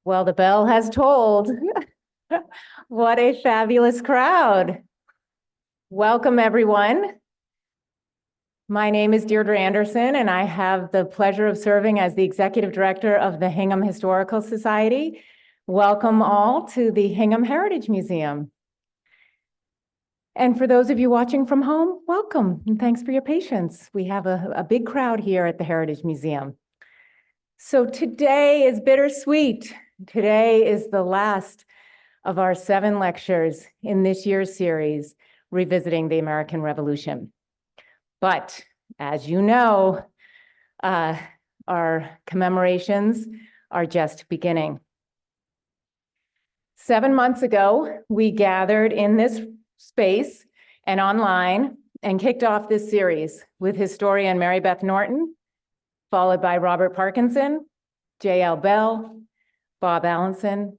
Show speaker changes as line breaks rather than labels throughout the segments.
Well, the bell has tolled. What a fabulous crowd. Welcome, everyone. My name is Deirdre Anderson, and I have the pleasure of serving as the Executive Director of the Hingham Historical Society. Welcome all to the Hingham Heritage Museum. And for those of you watching from home, welcome, and thanks for your patience. We have a big crowd here at the Heritage Museum. So today is bittersweet. Today is the last of our 7 lectures in this year's series, Revisiting the American Revolution. But as you know, our commemorations are just beginning. 7 months ago, we gathered in this space and online and kicked off this series with historian Mary Beth Norton, followed by Robert Parkinson, J.L. Bell, Bob Allenson,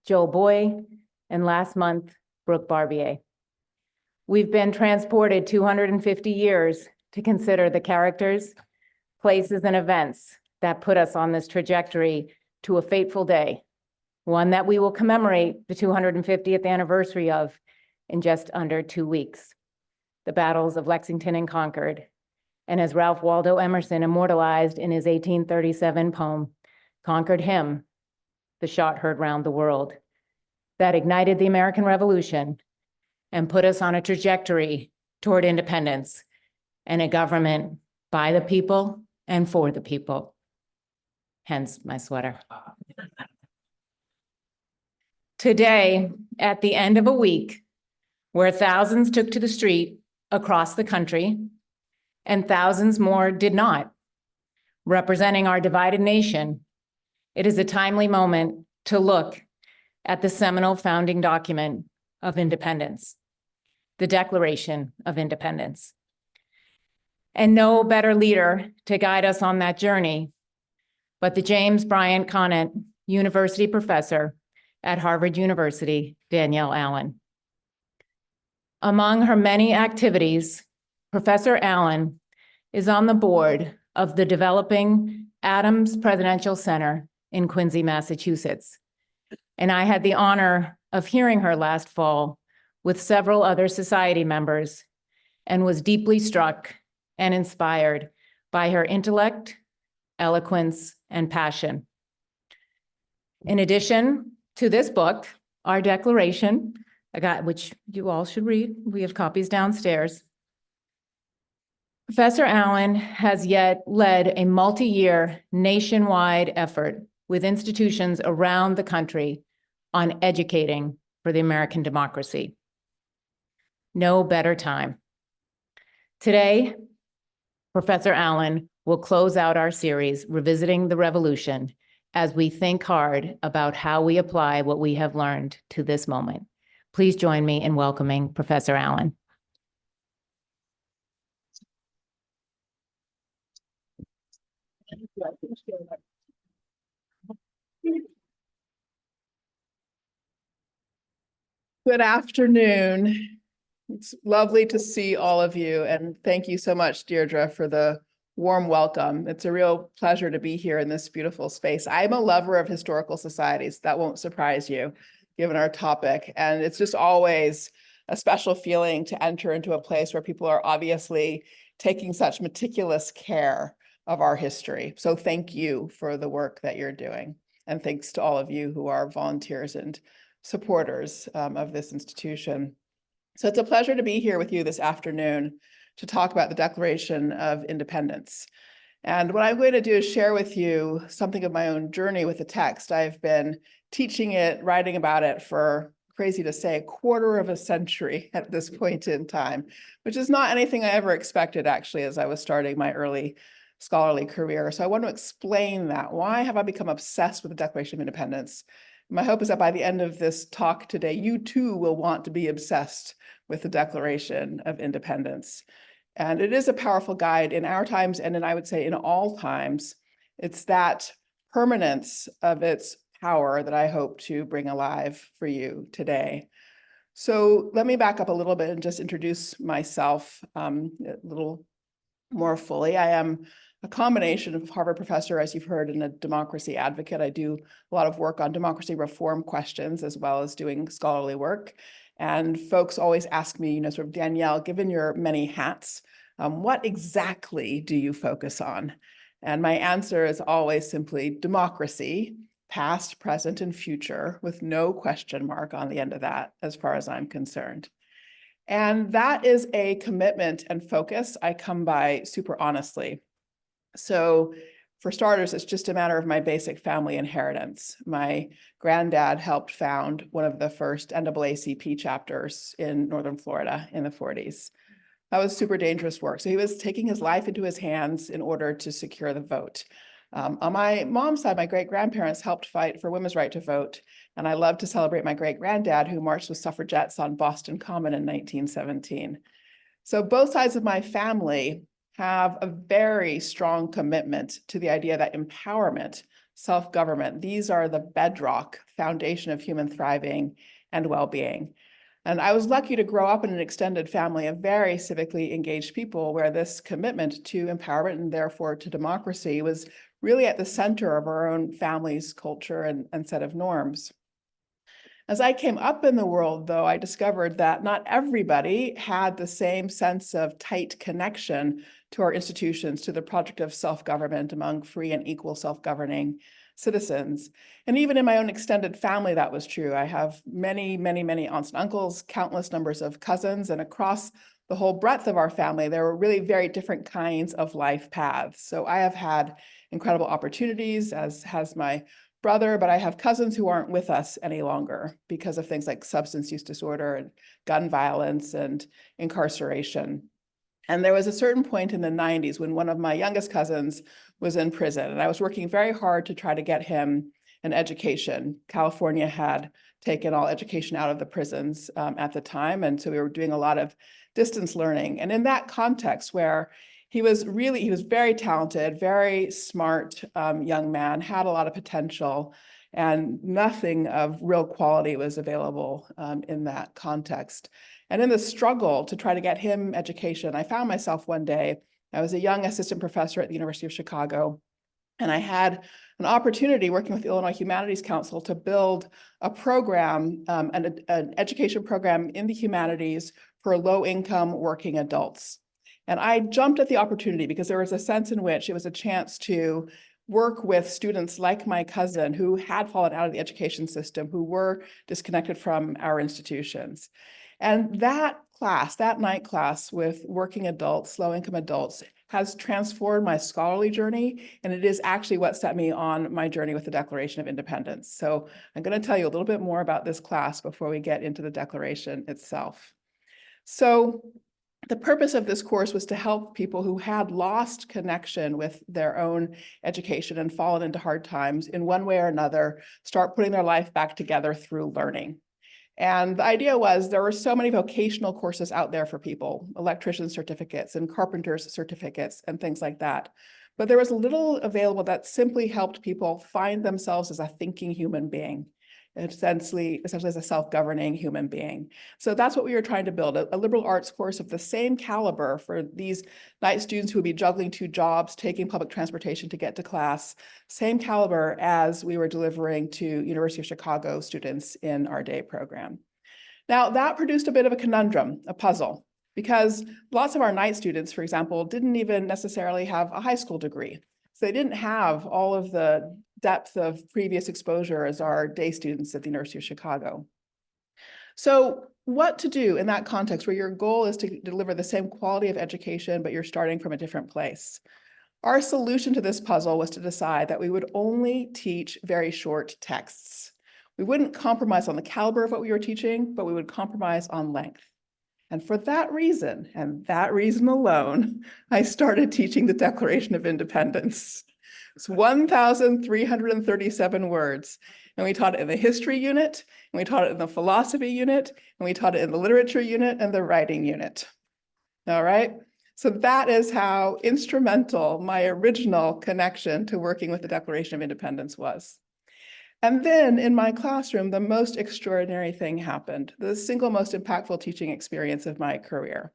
Joel Boy, and last month, Brooke Barbier. We've been transported 250 years to consider the characters, places, and events that put us on this trajectory to a fateful day, one that we will commemorate the 250th anniversary of in just under 2 weeks, the battles of Lexington and Concord. And as Ralph Waldo Emerson immortalized in his 1837 poem, Concord Hymn, the shot heard round the world, that ignited the American Revolution and put us on a trajectory toward independence and a government by the people and for the people. Hence my sweater. Today, at the end of a week, where thousands took to the street across the country and thousands more did not, representing our divided nation, it is a timely moment to look at the seminal founding document of independence, the Declaration of Independence. And no better leader to guide us on that journey but the James Bryant Conant University professor at Harvard University, Danielle Allen. Among her many activities, Professor Allen is on the board of the Developing Adams Presidential Center in Quincy, Massachusetts. And I had the honor of hearing her last fall with several other society members and was deeply struck and inspired by her intellect, eloquence, and passion. In addition to this book, our declaration, which you all should read, we have copies downstairs. Professor Allen has yet led a multi-year nationwide effort with institutions around the country on educating for the American democracy. No better time. Today, Professor Allen will close out our series, Revisiting the Revolution, as we think hard about how we apply what we have learned to this moment. Please join me in welcoming Professor Allen.
Good afternoon. It's lovely to see all of you, and thank you so much, Deirdre, for the warm welcome. It's a real pleasure to be here in this beautiful space. I'm a lover of historical societies. That won't surprise you, given our topic. And it's just always a special feeling to enter into a place where people are obviously taking such meticulous care of our history. So thank you for the work that you're doing. And thanks to all of you who are volunteers and supporters of this institution. So it's a pleasure to be here with you this afternoon to talk about the Declaration of Independence. And what I'm going to do is share with you something of my own journey with the text. I've been teaching it, writing about it for, crazy to say, a quarter of a century at this point in time, which is not anything I ever expected, actually, as I was starting my early scholarly career. So I want to explain that. Why have I become obsessed with the Declaration of Independence? My hope is that by the end of this talk today, you too will want to be obsessed with the Declaration of Independence. And it is a powerful guide in our times, and I would say in all times. It's that permanence of its power that I hope to bring alive for you today. So let me back up a little bit and just introduce myself a little more fully. I am a combination of Harvard professor, as you've heard, and a democracy advocate. I do a lot of work on democracy reform questions as well as doing scholarly work. And folks always ask me, sort of, Danielle, given your many hats, what exactly do you focus on? And my answer is always simply democracy, past, present, and future, with no question mark on the end of that, as far as I'm concerned. And that is a commitment and focus I come by super honestly. So for starters, it's just a matter of my basic family inheritance. My granddad helped found one of the first NAACP chapters in Northern Florida in the 40s. That was super dangerous work. So he was taking his life into his hands in order to secure the vote. On my mom's side, my great-grandparents helped fight for women's right to vote. And I love to celebrate my great-granddad who marched with suffragettes on Boston Common in 1917. So both sides of my family have a very strong commitment to the idea that empowerment, self-government, these are the bedrock foundation of human thriving and well-being. And I was lucky to grow up in an extended family of very civically engaged people where this commitment to empowerment and therefore to democracy was really at the center of our own family's culture and set of norms. As I came up in the world, though, I discovered that not everybody had the same sense of tight connection to our institutions, to the project of self-government among free and equal self-governing citizens. And even in my own extended family, that was true. I have many, many, many aunts and uncles, countless numbers of cousins, and across the whole breadth of our family, there were really very different kinds of life paths. So I have had incredible opportunities, as has my brother, but I have cousins who aren't with us any longer because of things like substance use disorder and gun violence and incarceration. And there was a certain point in the 90s when one of my youngest cousins was in prison, and I was working very hard to try to get him an education. California had taken all education out of the prisons at the time, and so we were doing a lot of distance learning. And in that context where he was very talented, very smart young man, had a lot of potential, and nothing of real quality was available in that context. And in the struggle to try to get him education, I found myself one day, I was a young assistant professor at the University of Chicago, and I had an opportunity working with the Illinois Humanities Council to build a program, an education program in the humanities for low-income working adults. And I jumped at the opportunity because there was a sense in which it was a chance to work with students like my cousin who had fallen out of the education system, who were disconnected from our institutions. And that class, that night class with working adults, low-income adults, has transformed my scholarly journey, and it is actually what set me on my journey with the Declaration of Independence. So I'm going to tell you a little bit more about this class before we get into the Declaration itself. So the purpose of this course was to help people who had lost connection with their own education and fallen into hard times in one way or another, start putting their life back together through learning. And the idea was there were so many vocational courses out there for people, electrician certificates and carpenter's certificates and things like that. But there was little available that simply helped people find themselves as a thinking human being, essentially as a self-governing human being. So that's what we were trying to build, a liberal arts course of the same caliber for these night students who would be juggling two jobs, taking public transportation to get to class, same caliber as we were delivering to University of Chicago students in our day program. Now that produced a bit of a conundrum, a puzzle, because lots of our night students, for example, didn't even necessarily have a high school degree. So they didn't have all of the depth of previous exposure as our day students at the University of Chicago. So what to do in that context where your goal is to deliver the same quality of education, but you're starting from a different place? Our solution to this puzzle was to decide that we would only teach very short texts. We wouldn't compromise on the caliber of what we were teaching, but we would compromise on length. And for that reason, and that reason alone, I started teaching the Declaration of Independence. It's 1,337 words. And we taught it in the history unit, and we taught it in the philosophy unit, and we taught it in the literature unit and the writing unit. All right. So that is how instrumental my original connection to working with the Declaration of Independence was. And then in my classroom, the most extraordinary thing happened, the single most impactful teaching experience of my career.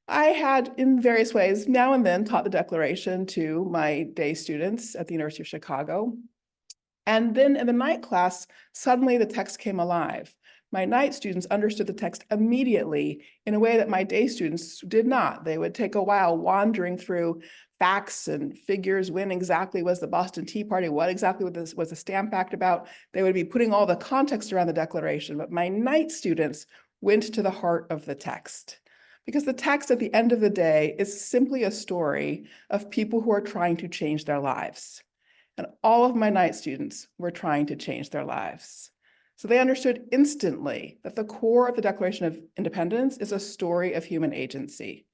I had, in various ways, now and then taught the Declaration to my day students at the University of Chicago. And then in the night class, suddenly the text came alive. My night students understood the text immediately in a way that my day students did not. They would take a while wandering through facts and figures. When exactly was the Boston Tea Party? What exactly was the Stamp Act about? They would be putting all the context around the Declaration, but my night students went to the heart of the text. Because the text at the end of the day is simply a story of people who are trying to change their lives. And all of my night students were trying to change their lives. So they understood instantly that the core of the Declaration of Independence is a story of human agency.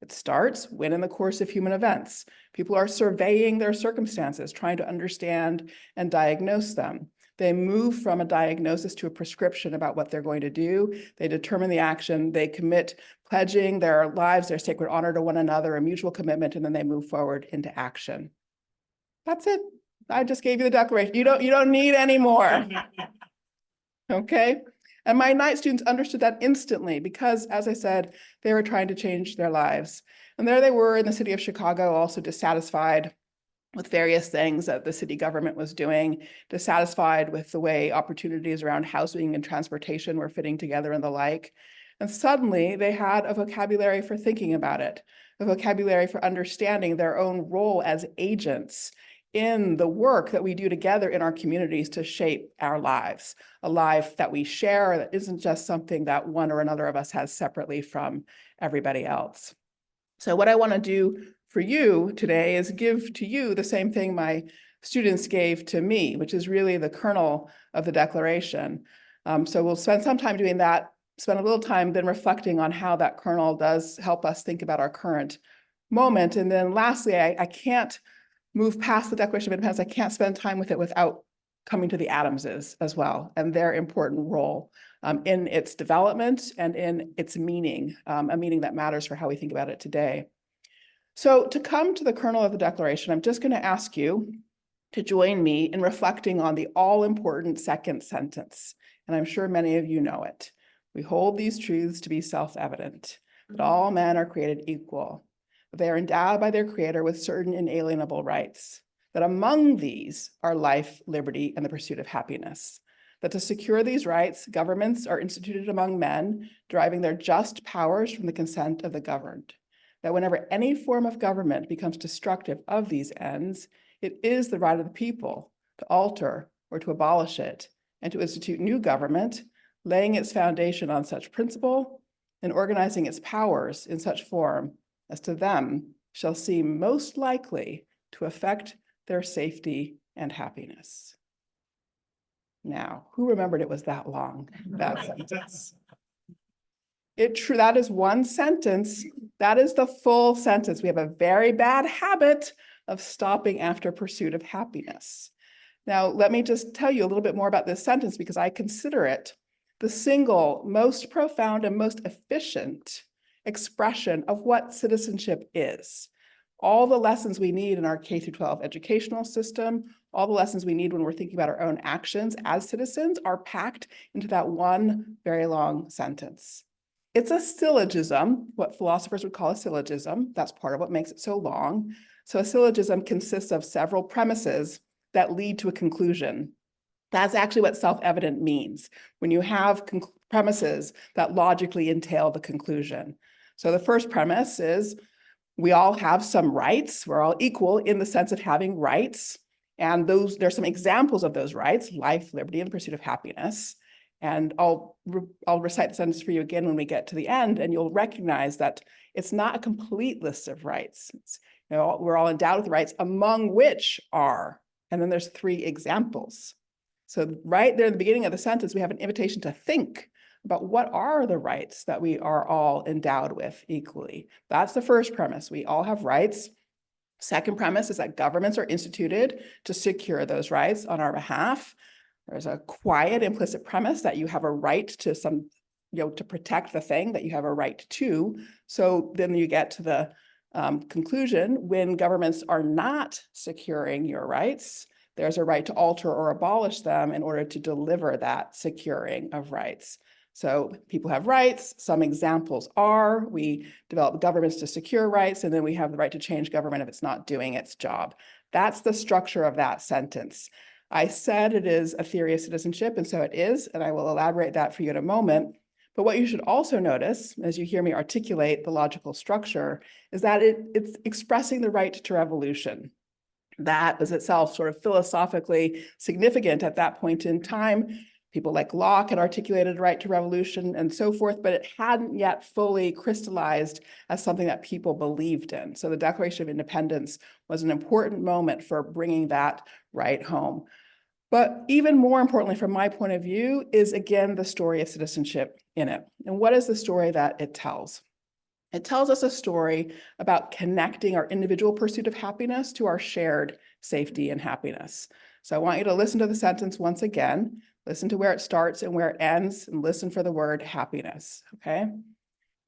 It starts when in the course of human events, people are surveying their circumstances, trying to understand and diagnose them. They move from a diagnosis to a prescription about what they're going to do. They determine the action, they commit pledging their lives, their sacred honor to one another, a mutual commitment, and then they move forward into action. That's it. I just gave you the Declaration. You don't need any more. Okay. And my night students understood that instantly because, as I said, they were trying to change their lives. And there they were in the city of Chicago, also dissatisfied with various things that the city government was doing, dissatisfied with the way opportunities around housing and transportation were fitting together and the like. And suddenly they had a vocabulary for thinking about it, a vocabulary for understanding their own role as agents in the work that we do together in our communities to shape our lives, a life that we share that isn't just something that one or another of us has separately from everybody else. So what I want to do for you today is give to you the same thing my students gave to me, which is really the kernel of the Declaration. So we'll spend some time doing that, spend a little time then reflecting on how that kernel does help us think about our current moment. And then lastly, I can't move past the Declaration of Independence. I can't spend time with it without coming to the Adamses as well and their important role in its development and in its meaning, a meaning that matters for how we think about it today. So to come to the kernel of the Declaration, I'm just going to ask you to join me in reflecting on the all-important second sentence. And I'm sure many of you know it. We hold these truths to be self-evident, that all men are created equal. They are endowed by their Creator with certain inalienable rights, that among these are life, liberty, and the pursuit of happiness, that to secure these rights, governments are instituted among men, deriving their just powers from the consent of the governed, that whenever any form of government becomes destructive of these ends, it is the right of the people to alter or to abolish it, and to institute new government, laying its foundation on such principle and organizing its powers in such form as to them shall seem most likely to affect their safety and happiness. Now, who remembered it was that long, that sentence? That is one sentence. That is the full sentence. We have a very bad habit of stopping after pursuit of happiness. Now, let me just tell you a little bit more about this sentence because I consider it the single most profound and most efficient expression of what citizenship is. All the lessons we need in our K-12 educational system, all the lessons we need when we're thinking about our own actions as citizens are packed into that one very long sentence. It's a syllogism, what philosophers would call a syllogism. That's part of what makes it so long. So a syllogism consists of several premises that lead to a conclusion. That's actually what self-evident means, when you have premises that logically entail the conclusion. So the first premise is we all have some rights. We're all equal in the sense of having rights. And there's some examples of those rights: life, liberty, and the pursuit of happiness. And I'll recite the sentence for you again when we get to the end, and you'll recognize that it's not a complete list of rights. We're all endowed with rights, among which are, and then there's 3 examples. So right there in the beginning of the sentence, we have an invitation to think about what are the rights that we are all endowed with equally. That's the first premise. We all have rights. Second premise is that governments are instituted to secure those rights on our behalf. There's a quiet implicit premise that you have a right to to protect the thing that you have a right to. So then you get to the conclusion: when governments are not securing your rights, there's a right to alter or abolish them in order to deliver that securing of rights. So people have rights. Some examples are we develop governments to secure rights, and then we have the right to change government if it's not doing its job. That's the structure of that sentence. I said it is a theory of citizenship, and so it is, and I will elaborate that for you in a moment. But what you should also notice, as you hear me articulate the logical structure, is that it's expressing the right to revolution. That is itself sort of philosophically significant at that point in time. People like Locke had articulated right to revolution and so forth, but it hadn't yet fully crystallized as something that people believed in. So the Declaration of Independence was an important moment for bringing that right home. But even more importantly, from my point of view, is again the story of citizenship in it. And what is the story that it tells? It tells us a story about connecting our individual pursuit of happiness to our shared safety and happiness. So I want you to listen to the sentence once again, listen to where it starts and where it ends, and listen for the word happiness, okay?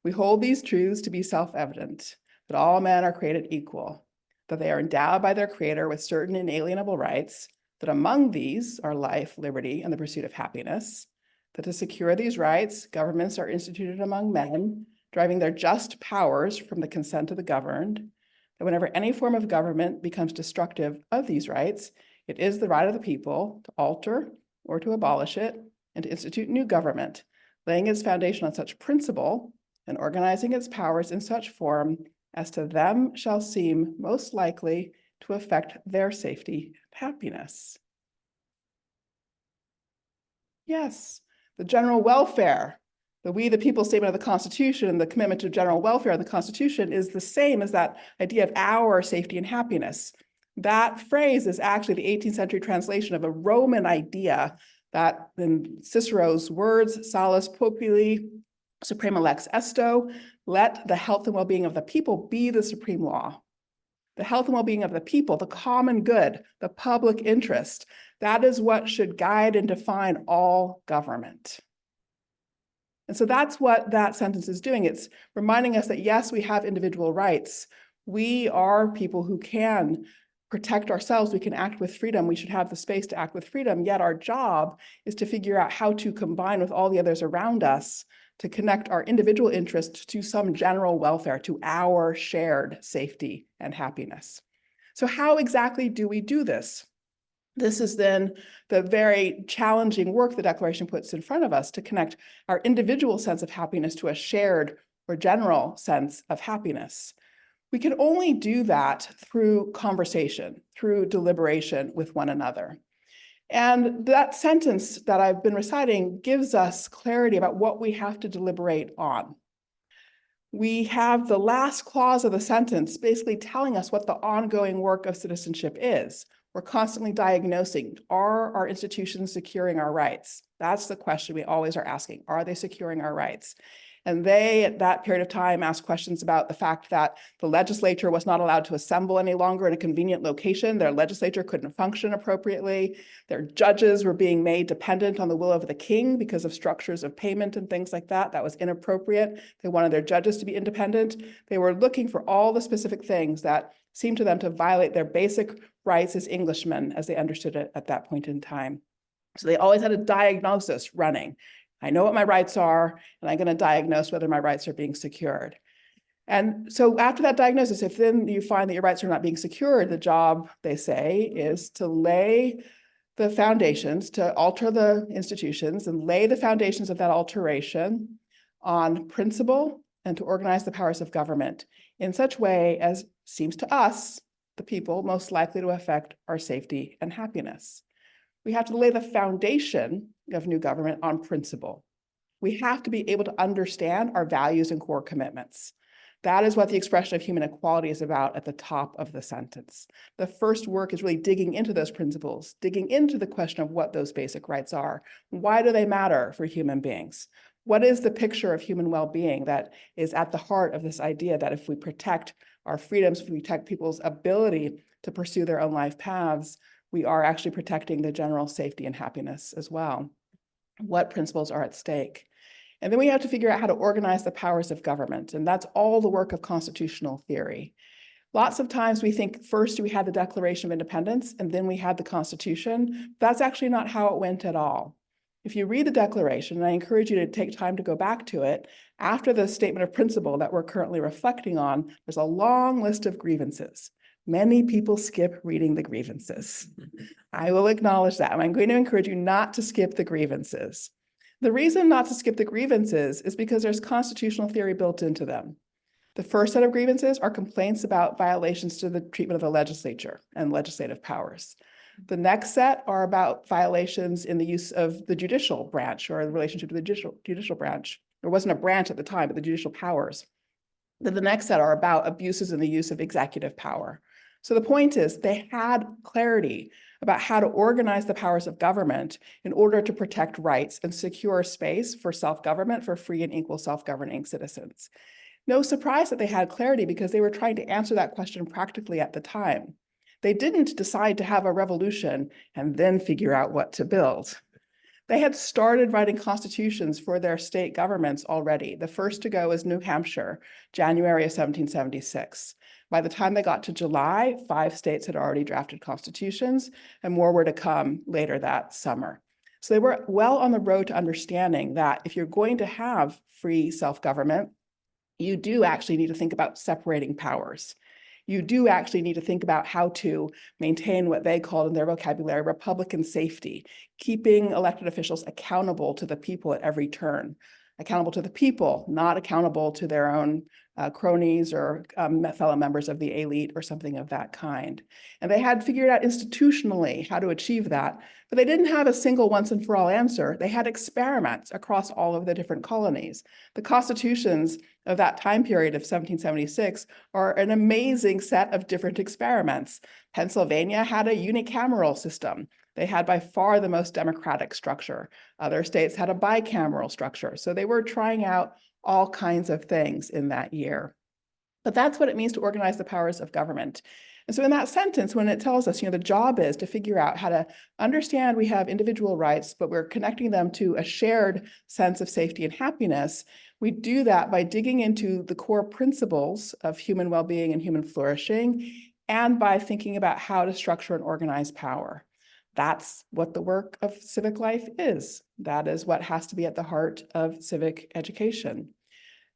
We hold these truths to be self-evident, that all men are created equal, that they are endowed by their creator with certain inalienable rights, that among these are life, liberty, and the pursuit of happiness, that to secure these rights, governments are instituted among men, driving their just powers from the consent of the governed, that whenever any form of government becomes destructive of these rights, it is the right of the people to alter or to abolish it and to institute new government, laying its foundation on such principle and organizing its powers in such form as to them shall seem most likely to affect their safety and happiness. Yes, the general welfare. The we the people statement of the Constitution and the commitment to general welfare of the Constitution is the same as that idea of our safety and happiness. That phrase is actually the 18th century translation of a Roman idea that in Cicero's words, salus populi suprema lex esto, let the health and well-being of the people be the supreme law. The health and well-being of the people, the common good, the public interest, that is what should guide and define all government. And so that's what that sentence is doing. It's reminding us that, yes, we have individual rights. We are people who can protect ourselves. We can act with freedom. We should have the space to act with freedom. Yet our job is to figure out how to combine with all the others around us to connect our individual interests to some general welfare, to our shared safety and happiness. So how exactly do we do this? This is then the very challenging work the Declaration puts in front of us to connect our individual sense of happiness to a shared or general sense of happiness. We can only do that through conversation, through deliberation with one another. And that sentence that I've been reciting gives us clarity about what we have to deliberate on. We have the last clause of the sentence basically telling us what the ongoing work of citizenship is. We're constantly diagnosing, are our institutions securing our rights? That's the question we always are asking. Are they securing our rights? And they, at that period of time, asked questions about the fact that the legislature was not allowed to assemble any longer in a convenient location. Their legislature couldn't function appropriately. Their judges were being made dependent on the will of the king because of structures of payment and things like that. That was inappropriate. They wanted their judges to be independent. They were looking for all the specific things that seemed to them to violate their basic rights as Englishmen, as they understood it at that point in time. So they always had a diagnosis running. I know what my rights are, and I'm going to diagnose whether my rights are being secured. And so after that diagnosis, if then you find that your rights are not being secured, the job, they say, is to lay the foundations, to alter the institutions and lay the foundations of that alteration on principle and to organize the powers of government in such way as seems to us, the people, most likely to affect our safety and happiness. We have to lay the foundation of new government on principle. We have to be able to understand our values and core commitments. That is what the expression of human equality is about at the top of the sentence. The first work is really digging into those principles, digging into the question of what those basic rights are. Why do they matter for human beings? What is the picture of human well-being that is at the heart of this idea that if we protect our freedoms, if we protect people's ability to pursue their own life paths, we are actually protecting the general safety and happiness as well. What principles are at stake? And then we have to figure out how to organize the powers of government. And that's all the work of constitutional theory. Lots of times we think first we had the Declaration of Independence and then we had the Constitution. That's actually not how it went at all. If you read the Declaration, and I encourage you to take time to go back to it, after the statement of principle that we're currently reflecting on, there's a long list of grievances. Many people skip reading the grievances. I will acknowledge that. I'm going to encourage you not to skip the grievances. The reason not to skip the grievances is because there's constitutional theory built into them. The first set of grievances are complaints about violations to the treatment of the legislature and legislative powers. The next set are about violations in the use of the judicial branch or the relationship to the judicial branch. There wasn't a branch at the time, but the judicial powers. Then the next set are about abuses in the use of executive power. So the point is they had clarity about how to organize the powers of government in order to protect rights and secure space for self-government for free and equal self-governing citizens. No surprise that they had clarity because they were trying to answer that question practically at the time. They didn't decide to have a revolution and then figure out what to build. They had started writing constitutions for their state governments already. The first to go was New Hampshire, January of 1776. By the time they got to July, 5 states had already drafted constitutions, and more were to come later that summer. So they were well on the road to understanding that if you're going to have free self-government, you do actually need to think about separating powers. You do actually need to think about how to maintain what they called in their vocabulary Republican safety, keeping elected officials accountable to the people at every turn, accountable to the people, not accountable to their own cronies or fellow members of the elite or something of that kind. And they had figured out institutionally how to achieve that, but they didn't have a single once and for all answer. They had experiments across all of the different colonies. The constitutions of that time period of 1776 are an amazing set of different experiments. Pennsylvania had a unicameral system. They had by far the most democratic structure. Other states had a bicameral structure. So they were trying out all kinds of things in that year. But that's what it means to organize the powers of government. And so in that sentence, when it tells us, the job is to figure out how to understand we have individual rights, but we're connecting them to a shared sense of safety and happiness, we do that by digging into the core principles of human well-being and human flourishing, and by thinking about how to structure and organize power. That's what the work of civic life is. That is what has to be at the heart of civic education.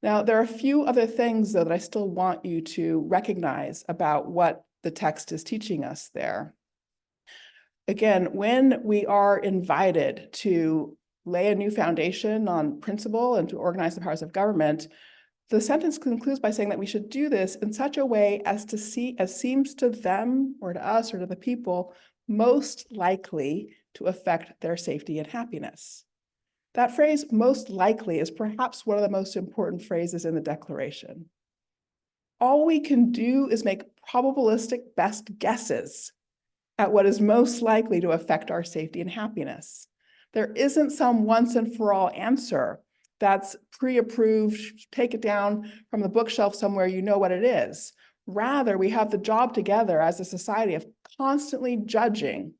Now, there are a few other things, though, that I still want you to recognize about what the text is teaching us there. Again, when we are invited to lay a new foundation on principle and to organize the powers of government, the sentence concludes by saying that we should do this in such a way as seems to them or to us or to the people most likely to affect their safety and happiness. That phrase, most likely, is perhaps one of the most important phrases in the Declaration. All we can do is make probabilistic best guesses at what is most likely to affect our safety and happiness. There isn't some once and for all answer that's pre-approved, take it down from the bookshelf somewhere, you know what it is. Rather, we have the job together as a society of constantly judging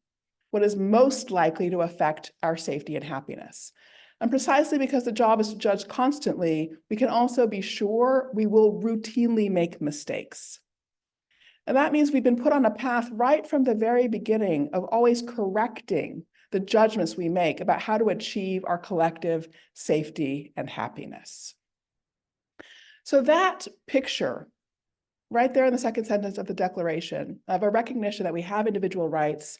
what is most likely to affect our safety and happiness. And precisely because the job is to judge constantly, we can also be sure we will routinely make mistakes. And that means we've been put on a path right from the very beginning of always correcting the judgments we make about how to achieve our collective safety and happiness. So that picture right there in the second sentence of the Declaration of a recognition that we have individual rights.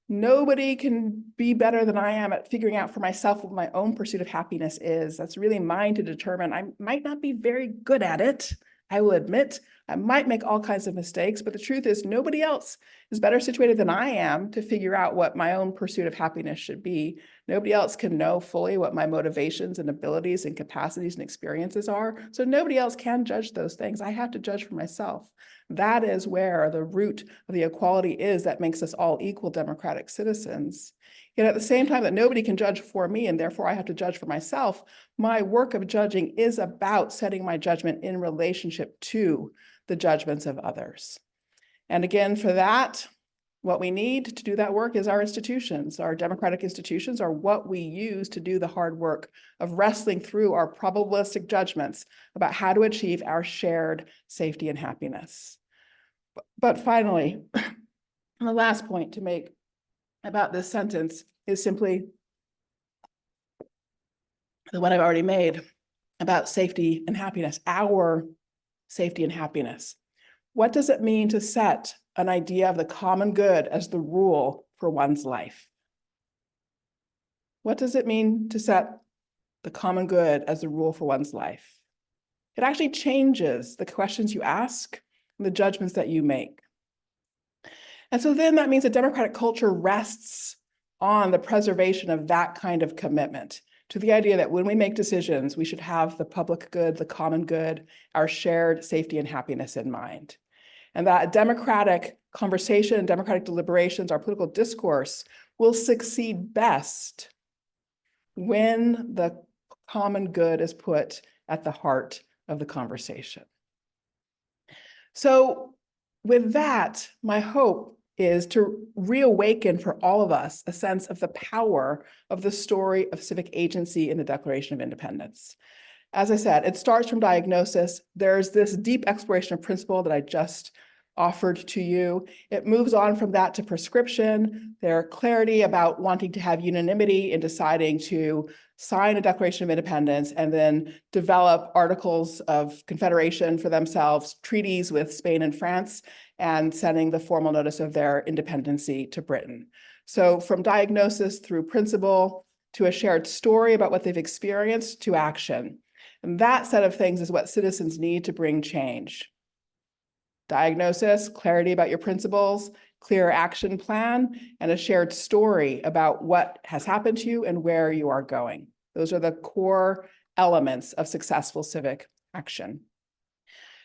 Nobody can be better than I am at figuring out for myself what my own pursuit of happiness is. That's really mine to determine. I might not be very good at it. I will admit I might make all kinds of mistakes, but the truth is nobody else is better situated than I am to figure out what my own pursuit of happiness should be. Nobody else can know fully what my motivations and abilities and capacities and experiences are. So nobody else can judge those things. I have to judge for myself. That is where the root of the equality is that makes us all equal democratic citizens. Yet at the same time that nobody can judge for me and therefore I have to judge for myself, my work of judging is about setting my judgment in relationship to the judgments of others. And again, for that, what we need to do that work is our institutions. Our democratic institutions are what we use to do the hard work of wrestling through our probabilistic judgments about how to achieve our shared safety and happiness. But finally, the last point to make about this sentence is simply the one I've already made about safety and happiness, our safety and happiness. What does it mean to set an idea of the common good as the rule for one's life? What does it mean to set the common good as the rule for one's life? It actually changes the questions you ask and the judgments that you make. And so then that means that democratic culture rests on the preservation of that kind of commitment to the idea that when we make decisions, we should have the public good, the common good, our shared safety and happiness in mind. And that democratic conversation, democratic deliberations, our political discourse will succeed best when the common good is put at the heart of the conversation. So with that, my hope is to reawaken for all of us a sense of the power of the story of civic agency in the Declaration of Independence. As I said, it starts from diagnosis. There's this deep exploration of principle that I just offered to you. It moves on from that to prescription. There's clarity about wanting to have unanimity in deciding to sign a Declaration of Independence and then develop articles of confederation for themselves, treaties with Spain and France, and sending the formal notice of their independency to Britain. So from diagnosis through principle to a shared story about what they've experienced to action. And that set of things is what citizens need to bring change. Diagnosis, clarity about your principles, clear action plan, and a shared story about what has happened to you and where you are going. Those are the core elements of successful civic action.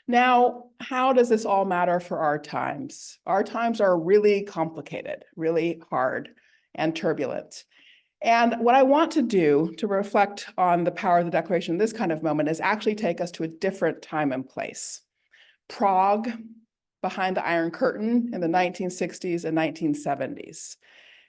Now, how does this all matter for our times? Our times are really complicated, really hard and turbulent. And what I want to do to reflect on the power of the Declaration in this kind of moment is actually take us to a different time and place. Prague, behind the Iron Curtain in the 1960s and 1970s.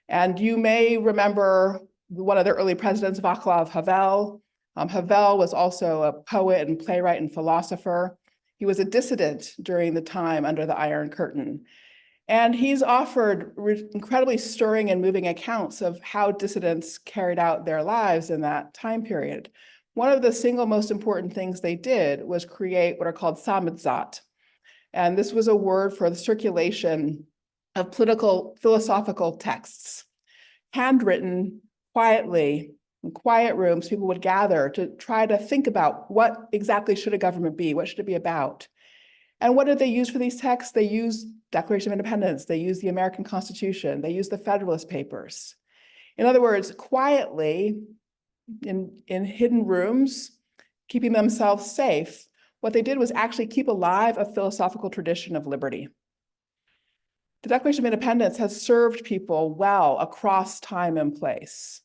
And you may remember one of the early presidents, Václav Havel. Havel was also a poet and playwright and philosopher. He was a dissident during the time under the Iron Curtain. And he's offered incredibly stirring and moving accounts of how dissidents carried out their lives in that time period. One of the single most important things they did was create what are called samizdat. And this was a word for the circulation of political philosophical texts, handwritten quietly in quiet rooms. People would gather to try to think about what exactly should a government be, what should it be about. And what did they use for these texts? They used Declaration of Independence, they used the American Constitution, they used the Federalist Papers. In other words, quietly in hidden rooms, keeping themselves safe, what they did was actually keep alive a philosophical tradition of liberty. The Declaration of Independence has served people well across time and place.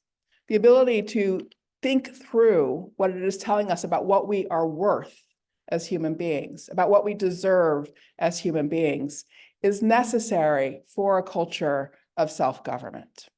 The ability to think through what it is telling us about what we are worth as human beings, about what we deserve as human beings, is necessary for a culture of self-government.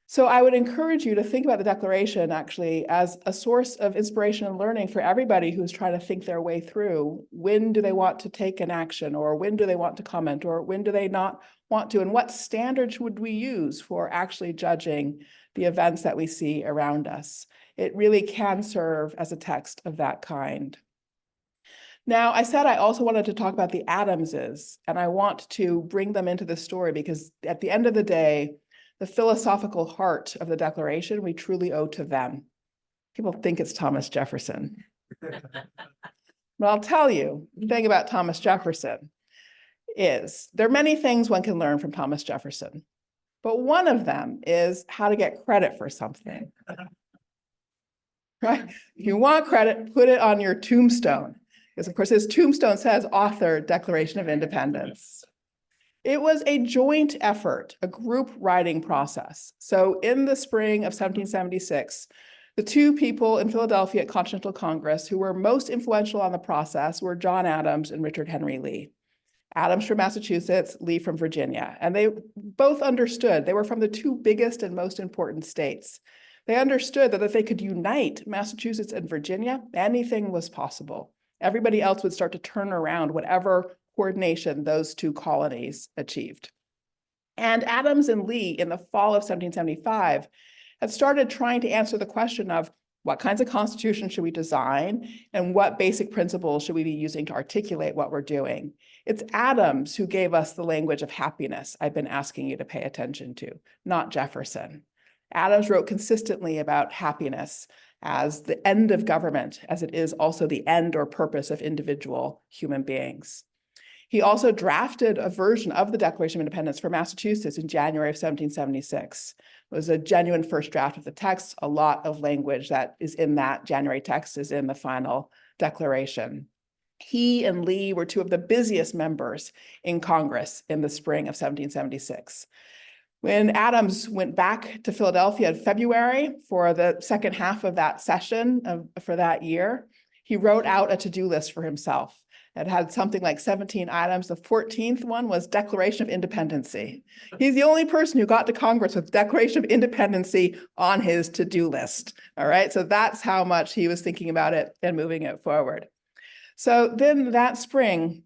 So I would encourage you to think about the Declaration actually as a source of inspiration and learning for everybody who's trying to think their way through when do they want to take an action, or when do they want to comment, or when do they not want to, and what standards would we use for actually judging the events that we see around us. It really can serve as a text of that kind. Now, I said I also wanted to talk about the Adamses, and I want to bring them into the story because at the end of the day, the philosophical heart of the Declaration, we truly owe to them. People think it's Thomas Jefferson. But I'll tell you, the thing about Thomas Jefferson is there are many things one can learn from Thomas Jefferson, but one of them is how to get credit for something. Right? If you want credit, put it on your tombstone. Because of course his tombstone says author Declaration of Independence. It was a joint effort, a group writing process. So in the spring of 1776, the two people in Philadelphia at Continental Congress who were most influential on the process were John Adams and Richard Henry Lee. Adams from Massachusetts, Lee from Virginia. And they both understood, they were from the two biggest and most important states. They understood that if they could unite Massachusetts and Virginia, anything was possible. Everybody else would start to turn around whatever coordination those two colonies achieved. And Adams and Lee in the fall of 1775 had started trying to answer the question of What kinds of constitutions should we design? And what basic principles should we be using to articulate what we're doing? It's Adams who gave us the language of happiness I've been asking you to pay attention to, not Jefferson. Adams wrote consistently about happiness as the end of government, as it is also the end or purpose of individual human beings. He also drafted a version of the Declaration of Independence for Massachusetts in January of 1776. It was a genuine first draft of the text. A lot of language that is in that January text is in the final declaration. He and Lee were two of the busiest members in Congress in the spring of 1776. When Adams went back to Philadelphia in February for the second half of that session for that year, he wrote out a to-do list for himself. It had something like 17 items. The 14th one was Declaration of Independency. He's the only person who got to Congress with Declaration of Independency on his to-do list. All right, so that's how much he was thinking about it and moving it forward. So then that spring,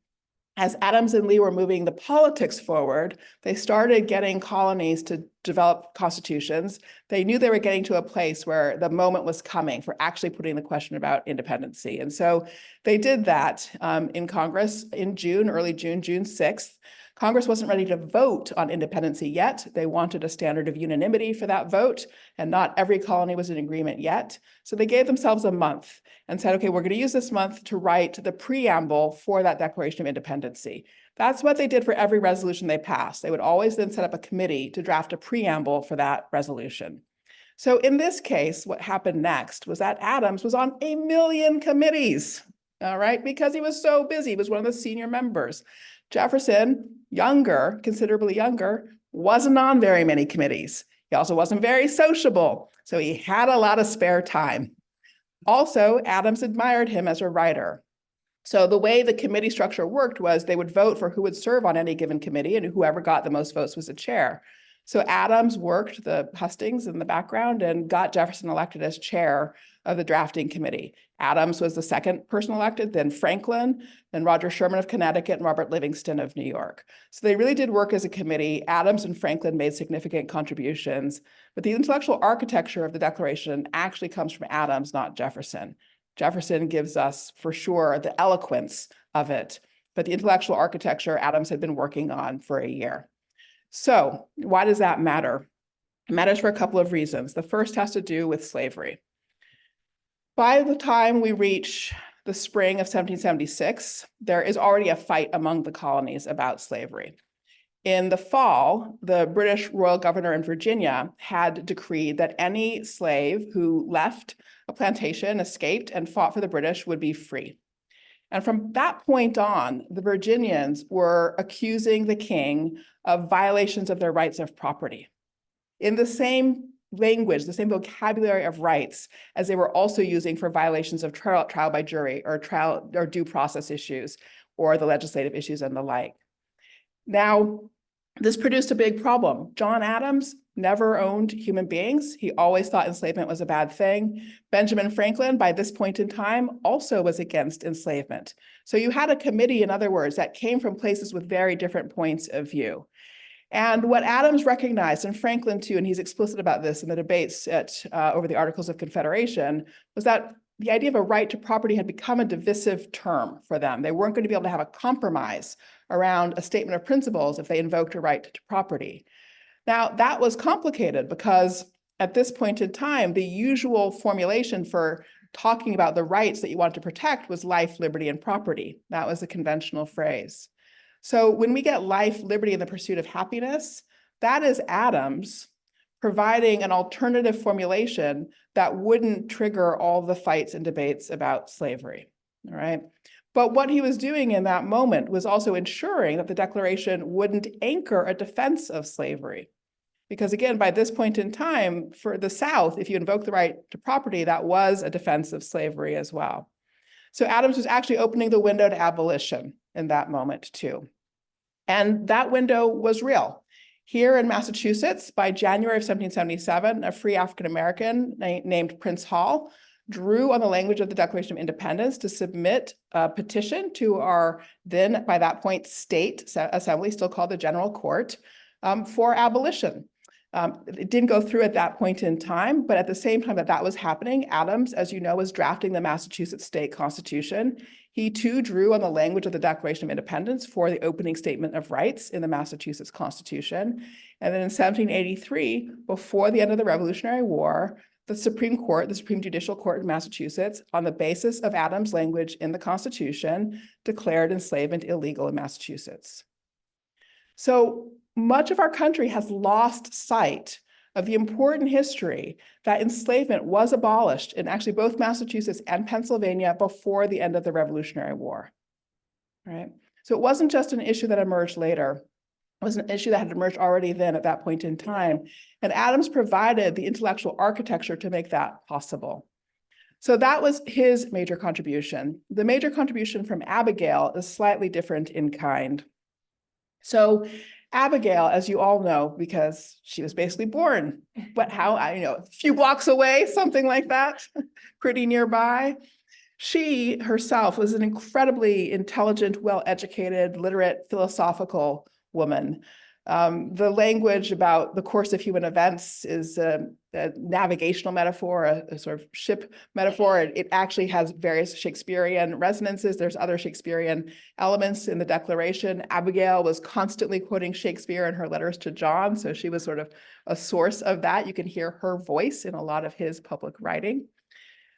as Adams and Lee were moving the politics forward, they started getting colonies to develop constitutions. They knew they were getting to a place where the moment was coming for actually putting the question about independency. And so they did that in Congress in June, early June, June 6th. Congress wasn't ready to vote on independency yet. They wanted a standard of unanimity for that vote, and not every colony was in agreement yet. So they gave themselves a month and said, okay, we're going to use this month to write the preamble for that Declaration of Independency. That's what they did for every resolution they passed. They would always then set up a committee to draft a preamble for that resolution. So in this case, what happened next was that Adams was on 1 million committees, all right, because he was so busy. He was one of the senior members. Jefferson, younger, considerably younger, wasn't on very many committees. He also wasn't very sociable, so he had a lot of spare time. Also, Adams admired him as a writer. So the way the committee structure worked was they would vote for who would serve on any given committee, and whoever got the most votes was the chair. So Adams worked the hustings in the background and got Jefferson elected as chair of the drafting committee. Adams was the second person elected, then Franklin, then Roger Sherman of Connecticut, and Robert Livingston of New York. So they really did work as a committee. Adams and Franklin made significant contributions, but the intellectual architecture of the Declaration actually comes from Adams, not Jefferson. Jefferson gives us, for sure, the eloquence of it, but the intellectual architecture Adams had been working on for a year. So why does that matter? It matters for a couple of reasons. The first has to do with slavery. By the time we reach the spring of 1776, there is already a fight among the colonies about slavery. In the fall, the British royal governor in Virginia had decreed that any slave who left a plantation, escaped, and fought for the British would be free. And from that point on, the Virginians were accusing the king of violations of their rights of property in the same language, the same vocabulary of rights as they were also using for violations of trial by jury or trial or due process issues or the legislative issues and the like. Now, this produced a big problem. John Adams never owned human beings. He always thought enslavement was a bad thing. Benjamin Franklin, by this point in time, also was against enslavement. So you had a committee, in other words, that came from places with very different points of view. And what Adams recognized, and Franklin too, and he's explicit about this in the debates over the Articles of Confederation, was that the idea of a right to property had become a divisive term for them. They weren't going to be able to have a compromise around a statement of principles if they invoked a right to property. Now, that was complicated because at this point in time, the usual formulation for talking about the rights that you wanted to protect was life, liberty, and property. That was the conventional phrase. So when we get life, liberty, and the pursuit of happiness, that is Adams providing an alternative formulation that wouldn't trigger all the fights and debates about slavery, all right? But what he was doing in that moment was also ensuring that the Declaration wouldn't anchor a defense of slavery. Because again, by this point in time, for the South, if you invoke the right to property, that was a defense of slavery as well. So Adams was actually opening the window to abolition in that moment too. And that window was real. Here in Massachusetts, by January of 1777, a free African-American named Prince Hall drew on the language of the Declaration of Independence to submit a petition to our then, by that point, state assembly, still called the General Court, for abolition. It didn't go through at that point in time, but at the same time that that was happening, Adams, as you know, was drafting the Massachusetts state constitution. He too drew on the language of the Declaration of Independence for the opening statement of rights in the Massachusetts Constitution. And then in 1783, before the end of the Revolutionary War, the Supreme Court, the Supreme Judicial Court in Massachusetts, on the basis of Adams' language in the Constitution, declared enslavement illegal in Massachusetts. So much of our country has lost sight of the important history that enslavement was abolished in actually both Massachusetts and Pennsylvania before the end of the Revolutionary War, right? So it wasn't just an issue that emerged later. It was an issue that had emerged already then at that point in time. And Adams provided the intellectual architecture to make that possible. So that was his major contribution. The major contribution from Abigail is slightly different in kind. So Abigail, as you all know, because she was basically born, but a few blocks away, something like that, pretty nearby. She herself was an incredibly intelligent, well-educated, literate, philosophical woman. The language about the course of human events is a navigational metaphor, a sort of ship metaphor. It actually has various Shakespearean resonances. There's other Shakespearean elements in the Declaration. Abigail was constantly quoting Shakespeare in her letters to John, so she was sort of a source of that. You can hear her voice in a lot of his public writing.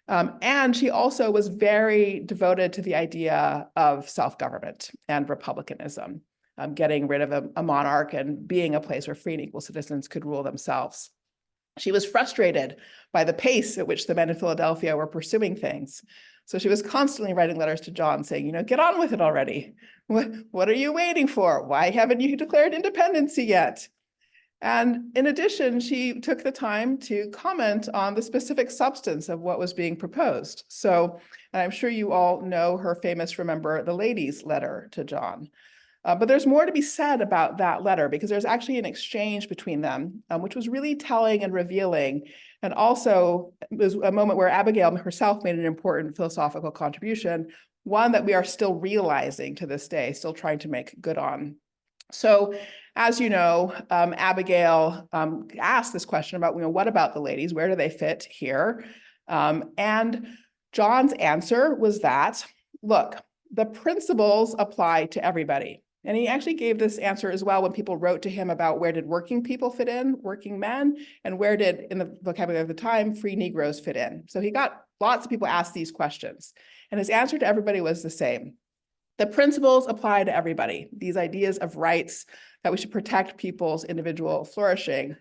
And she also was very devoted to the idea of self-government and republicanism. Getting rid of a monarch and being a place where free and equal citizens could rule themselves. She was frustrated by the pace at which the men in Philadelphia were pursuing things. So she was constantly writing letters to John saying, get on with it already. What are you waiting for? Why haven't you declared independence yet? And in addition, she took the time to comment on the specific substance of what was being proposed. So, and I'm sure you all know her famous Remember the Ladies letter to John. But there's more to be said about that letter because there's actually an exchange between them, which was really telling and revealing. And also it was a moment where Abigail herself made an important philosophical contribution, one that we are still realizing to this day, still trying to make good on. So as you know, Abigail asked this question about, what about the ladies? Where do they fit here? And John's answer was that, look, the principles apply to everybody. And he actually gave this answer as well when people wrote to him about where did working people fit in, working men, and where did, in the vocabulary of the time, free Negroes fit in. So he got lots of people ask these questions. And his answer to everybody was the same. The principles apply to everybody, these ideas of rights that we should protect people's individual flourishing.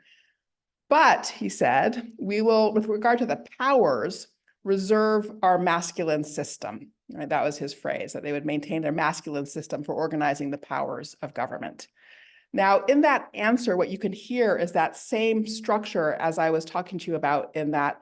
But, he said, we will, with regard to the powers, reserve our masculine system. Right? That was his phrase, that they would maintain their masculine system for organizing the powers of government. Now, in that answer, what you can hear is that same structure as I was talking to you about in that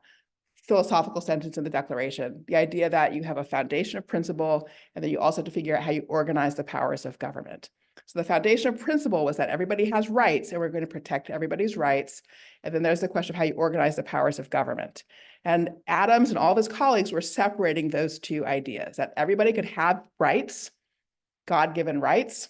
philosophical sentence in the Declaration, the idea that you have a foundation of principle and then you also have to figure out how you organize the powers of government. So the foundation of principle was that everybody has rights and we're going to protect everybody's rights. And then there's the question of how you organize the powers of government. And Adams and all of his colleagues were separating those two ideas, that everybody could have rights, God-given rights,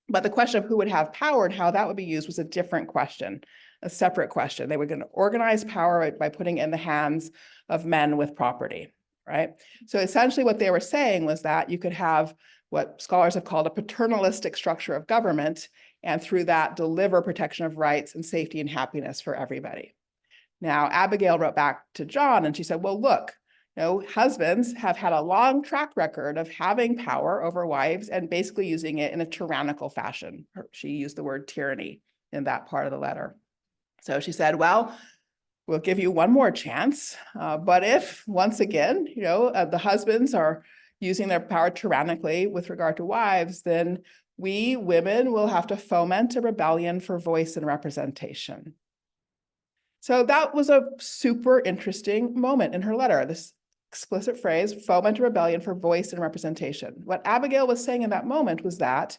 but the question of who would have power and how that would be used was a different question, a separate question. They were going to organize power by putting it in the hands of men with property, right? So essentially what they were saying was that you could have what scholars have called a paternalistic structure of government, and through that deliver protection of rights and safety and happiness for everybody. Now, Abigail wrote back to John and she said, well, look, husbands have had a long track record of having power over wives and basically using it in a tyrannical fashion. She used the word tyranny in that part of the letter. So she said, well, we'll give you one more chance. But if, once again, the husbands are using their power tyrannically with regard to wives, then we women will have to foment a rebellion for voice and representation. So that was a super interesting moment in her letter, this explicit phrase, foment a rebellion for voice and representation. What Abigail was saying in that moment was that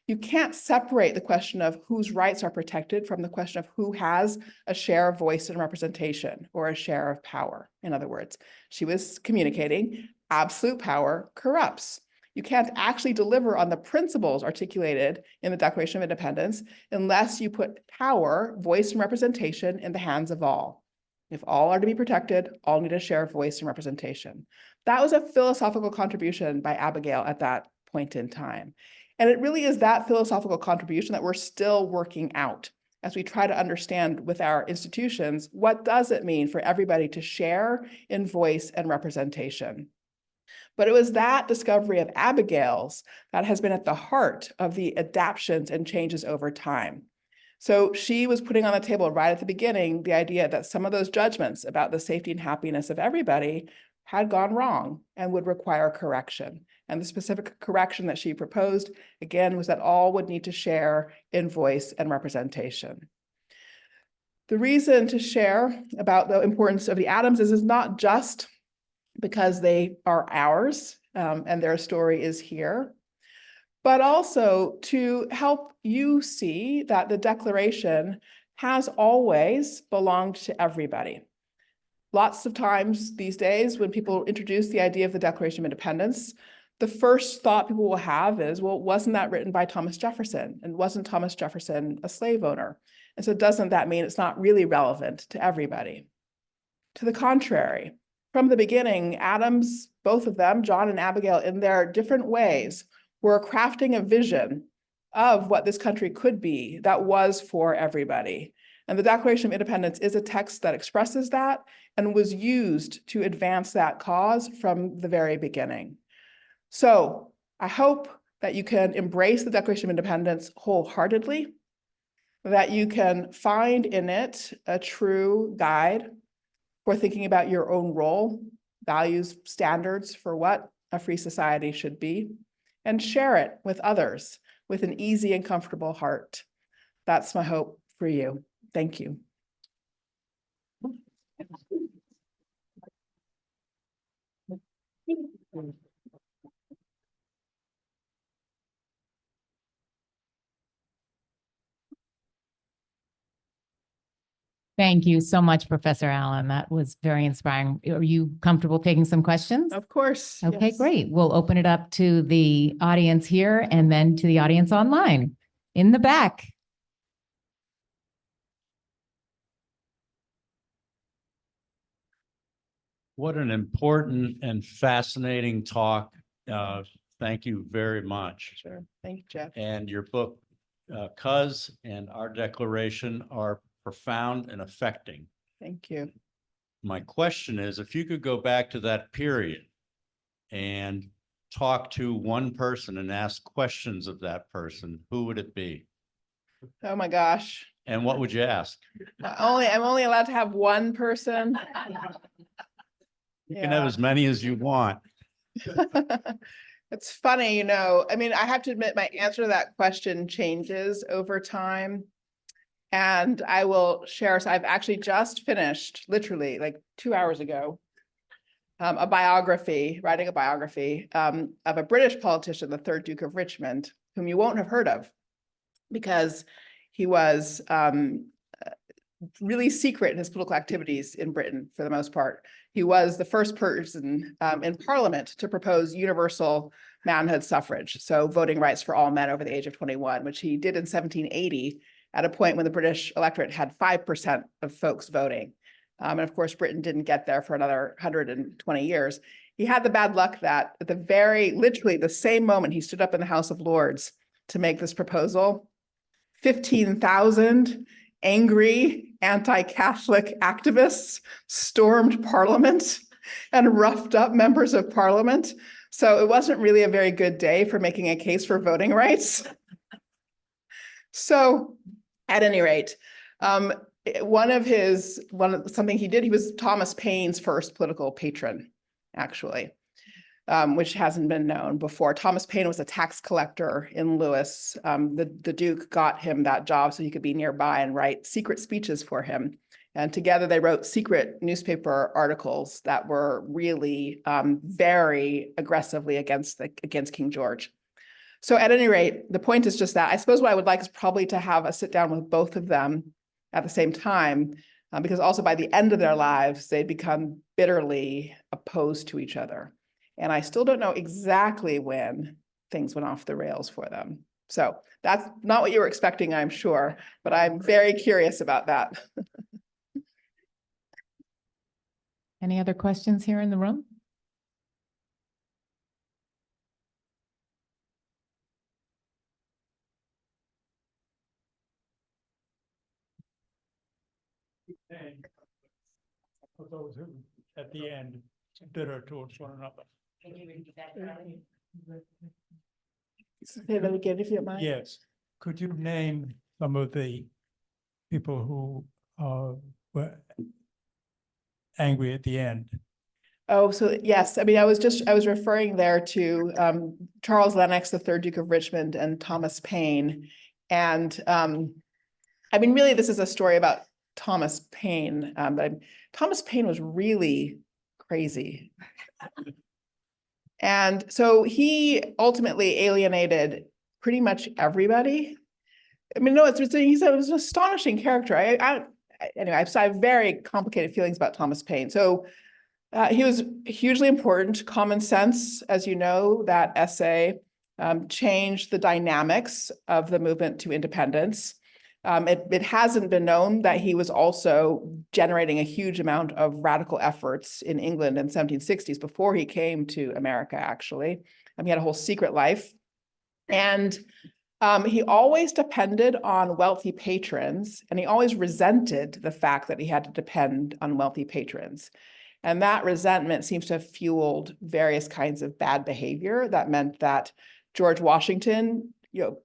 you can't separate the question of whose rights are protected from the question of who has a share of voice and representation or a share of power. In other words, she was communicating absolute power corrupts. You can't actually deliver on the principles articulated in the Declaration of Independence unless you put power, voice, and representation in the hands of all. If all are to be protected, all need a share of voice and representation. That was a philosophical contribution by Abigail at that point in time. And it really is that philosophical contribution that we're still working out as we try to understand with our institutions, what does it mean for everybody to share in voice and representation? But it was that discovery of Abigail's that has been at the heart of the adaptations and changes over time. So she was putting on the table right at the beginning the idea that some of those judgments about the safety and happiness of everybody had gone wrong and would require correction. And the specific correction that she proposed, again, was that all would need to share in voice and representation. The reason to share about the importance of the Adams is not just because they are ours and their story is here, but also to help you see that the Declaration has always belonged to everybody. Lots of times these days when people introduce the idea of the Declaration of Independence, the first thought people will have is, well, wasn't that written by Thomas Jefferson? And wasn't Thomas Jefferson a slave owner? And so doesn't that mean it's not really relevant to everybody? To the contrary, from the beginning, Adams, both of them, John and Abigail, in their different ways, were crafting a vision of what this country could be that was for everybody. And the Declaration of Independence is a text that expresses that and was used to advance that cause from the very beginning. So I hope that you can embrace the Declaration of Independence wholeheartedly, that you can find in it a true guide for thinking about your own role, values, standards for what a free society should be, and share it with others with an easy and comfortable heart. That's my hope for you. Thank you.
Thank you so much, Professor Allen. That was very inspiring. Are you comfortable taking some questions?
Of course.
Okay,
Yes.
great. We'll open it up to the audience here and then to the audience online in the back.
What an important and fascinating talk. Thank you very much.
Sure. Thank you, Jeff.
And your book, Cuz and Our Declaration, are profound and affecting.
Thank you.
My question is, if you could go back to that period and talk to one person and ask questions of that person, who would it be?
Oh my gosh.
And what would you ask?
I'm only allowed to have one person.
You can have as many as you want.
It's funny, you know, I mean, I have to admit my answer to that question changes over time. And I will share, so I've actually just finished, literally like 2 hours ago, writing a biography of a British politician, the third Duke of Richmond, whom you won't have heard of because he was really secret in his political activities in Britain for the most part. He was the first person in Parliament to propose universal manhood suffrage, so voting rights for all men over the age of 21, which he did in 1780 at a point when the British electorate had 5% of folks voting. And of course, Britain didn't get there for another 120 years. He had the bad luck that at literally the same moment he stood up in the House of Lords to make this proposal, 15,000 angry anti-Catholic activists stormed Parliament and roughed up members of Parliament. So it wasn't really a very good day for making a case for voting rights. So at any rate, something he did, he was Thomas Paine's first political patron, actually, which hasn't been known before. Thomas Paine was a tax collector in Lewis. The Duke got him that job so he could be nearby and write secret speeches for him. And together they wrote secret newspaper articles that were really very aggressively against King George. So at any rate, the point is just that I suppose what I would like is probably to have a sit down with both of them at the same time, because also by the end of their lives, they'd become bitterly opposed to each other. And I still don't know exactly when things went off the rails for them. So that's not what you were expecting, I'm sure, but I'm very curious about that.
Any other questions here in the room?
For those who, at the end, bitter towards one another.
Say that again, if you don't mind.
Yes, could you name some of the people who were angry at the end?
Oh, so yes, I mean, I was referring there to Charles Lennox, the third Duke of Richmond, and Thomas Paine. And I mean, really, this is a story about Thomas Paine. But Thomas Paine was really crazy. And so he ultimately alienated pretty much everybody. I mean, no, he's an astonishing character. Anyway, I have very complicated feelings about Thomas Paine. So he was hugely important. Common Sense, as you know, that essay changed the dynamics of the movement to independence. It hasn't been known that he was also generating a huge amount of radical efforts in England in the 1760s before he came to America, actually. He had a whole secret life. And he always depended on wealthy patrons, and he always resented the fact that he had to depend on wealthy patrons. And that resentment seems to have fueled various kinds of bad behavior. That meant that George Washington,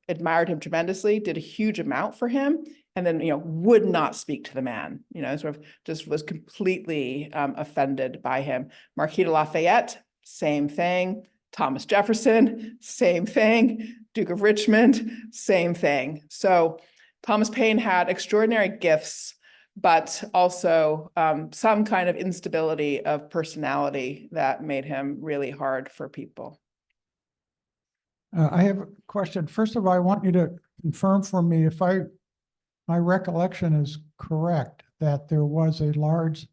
admired him tremendously, did a huge amount for him, and then, would not speak to the man, sort of just was completely offended by him. Marquis de Lafayette, same thing. Thomas Jefferson, same thing. Duke of Richmond, same thing. So Thomas Paine had extraordinary gifts, but also some kind of instability of personality that made him really hard for people.
I have a question. First of all, I want you to confirm for me if my recollection is correct, that there was a large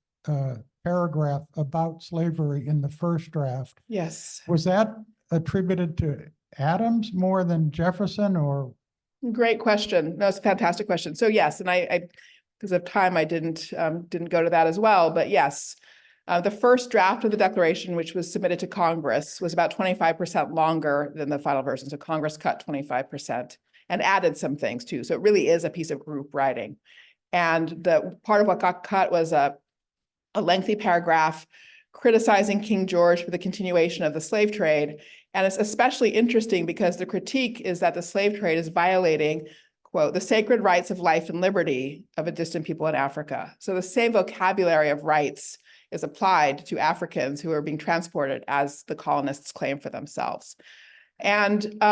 paragraph about slavery in the first draft.
Yes.
Was that attributed to Adams more than Jefferson, or?
Great question. No, it's a fantastic question. So yes, and I because of time, I didn't go to that as well, but yes. The first draft of the Declaration, which was submitted to Congress, was about 25% longer than the final version. So Congress cut 25% and added some things too. So it really is a piece of group writing. And the part of what got cut was a lengthy paragraph criticizing King George for the continuation of the slave trade. And it's especially interesting because the critique is that the slave trade is violating, quote, the sacred rights of life and liberty of a distant people in Africa. So the same vocabulary of rights is applied to Africans who are being transported as the colonists claim for themselves. And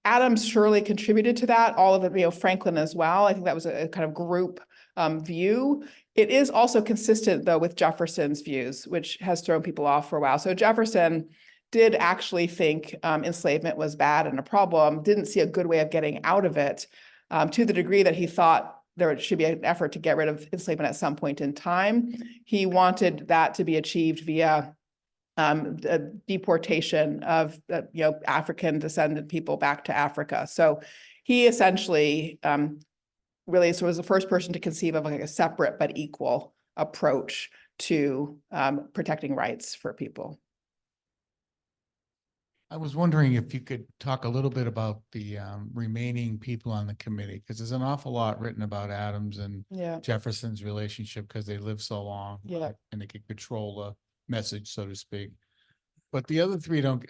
Adams surely contributed to that, all of it, Franklin as well. I think that was a kind of group view. It is also consistent, though, with Jefferson's views, which has thrown people off for a while. So Jefferson did actually think enslavement was bad and a problem, didn't see a good way of getting out of it, to the degree that he thought there should be an effort to get rid of enslavement at some point in time. He wanted that to be achieved via deportation of African descendant people back to Africa. So he essentially really was the first person to conceive of like a separate but equal approach to protecting rights for people.
I was wondering if you could talk a little bit about the remaining people on the committee, because there's an awful lot written about Adams and Jefferson's relationship because they lived so long, and they could control the message, so to speak. But the other three don't,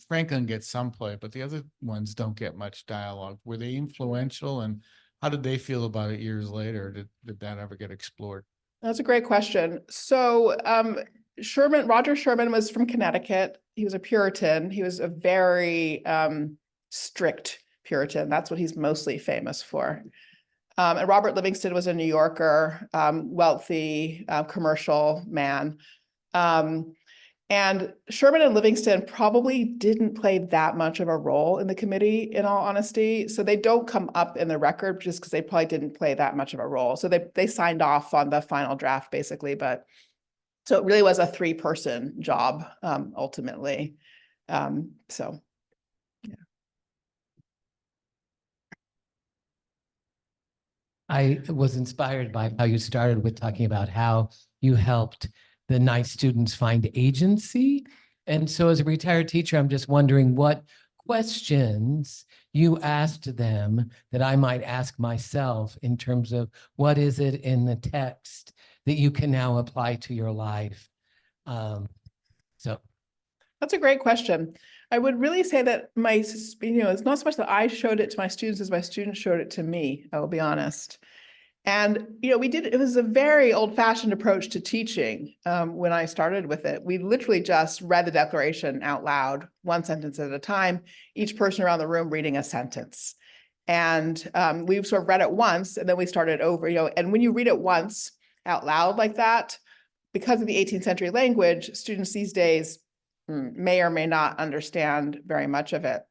Franklin gets some play, but the other ones don't get much dialogue. Were they influential, and how did they feel about it years later? Did that ever get explored?
That's a great question. So Roger Sherman was from Connecticut. He was a Puritan. He was a very strict Puritan. That's what he's mostly famous for. And Robert Livingston was a New Yorker, wealthy, commercial man. And Sherman and Livingston probably didn't play that much of a role in the committee, in all honesty. So they don't come up in the record just because they probably didn't play that much of a role. So they signed off on the final draft, basically. But so it really was a three-person job, ultimately. So.
I was inspired by how you started with talking about how you helped the nice students find agency. And so as a retired teacher, I'm just wondering what questions you asked them that I might ask myself in terms of what is it in the text that you can now apply to your life? So
That's a great question. I would really say that it's not so much that I showed it to my students as my students showed it to me, I will be honest. And, it was a very old-fashioned approach to teaching when I started with it. We literally just read the Declaration out loud, one sentence at a time, each person around the room reading a sentence. And we sort of read it once, and then we started over, and when you read it once out loud like that, because of the 18th century language, students these days may or may not understand very much of it.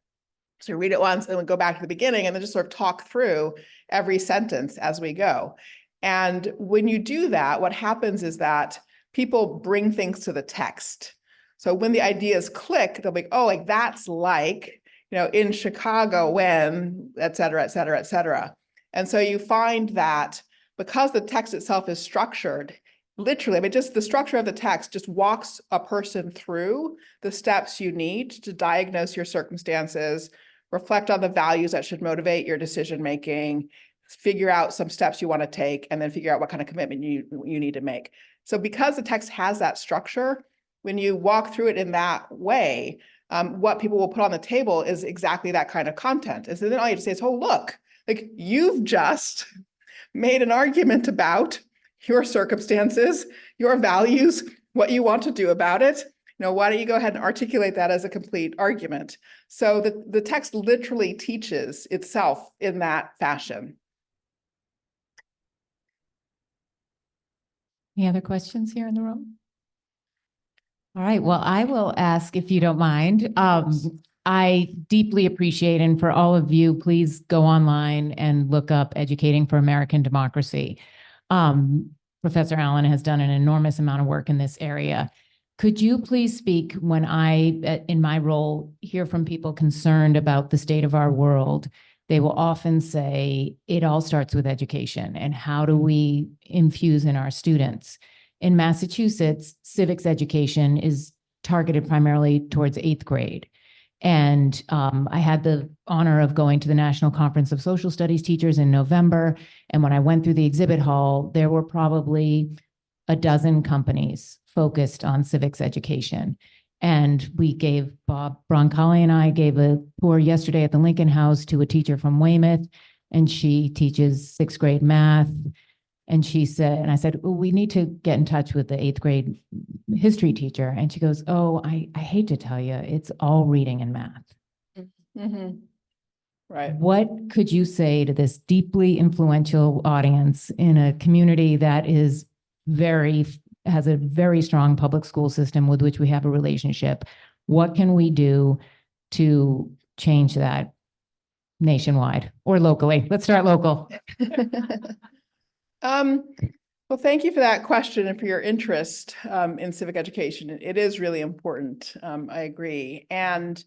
So read it once and then go back to the beginning and then just sort of talk through every sentence as we go. And when you do that, what happens is that people bring things to the text. So when the ideas click, they'll be, oh, like that's like, in Chicago when, et cetera, et cetera, et cetera. And so you find that because the text itself is structured, literally, just the structure of the text just walks a person through the steps you need to diagnose your circumstances, reflect on the values that should motivate your decision-making, figure out some steps you want to take, and then figure out what kind of commitment you need to make. So because the text has that structure, when you walk through it in that way, what people will put on the table is exactly that kind of content. And so then all you have to say is, oh, look, like you've just made an argument about your circumstances, your values, what you want to do about it. Why don't you go ahead and articulate that as a complete argument? So the text literally teaches itself in that fashion.
Any other questions here in the room? All right, well, I will ask if you don't mind. I deeply appreciate, and for all of you, please go online and look up Educating for American Democracy. Professor Allen has done an enormous amount of work in this area. Could you please speak when I, in my role, hear from people concerned about the state of our world? They will often say, it all starts with education, and how do we infuse in our students? In Massachusetts, civics education is targeted primarily towards 8th grade. And I had the honor of going to the National Conference of Social Studies Teachers in November. And when I went through the exhibit hall, there were probably a dozen companies focused on civics education. And we gave, Bob Broncoli and I gave a tour yesterday at the Lincoln House to a teacher from Weymouth, and she teaches 6th grade math. And she said, and I said, well, we need to get in touch with the 8th grade history teacher. And she goes, oh, I hate to tell you, it's all reading and math.
Mm-hmm. Right.
What could you say to this deeply influential audience in a community that is has a very strong public school system with which we have a relationship? What can we do to change that nationwide or locally? Let's start local.
Well, thank you for that question and for your interest in civic education. It is really important. I agree. And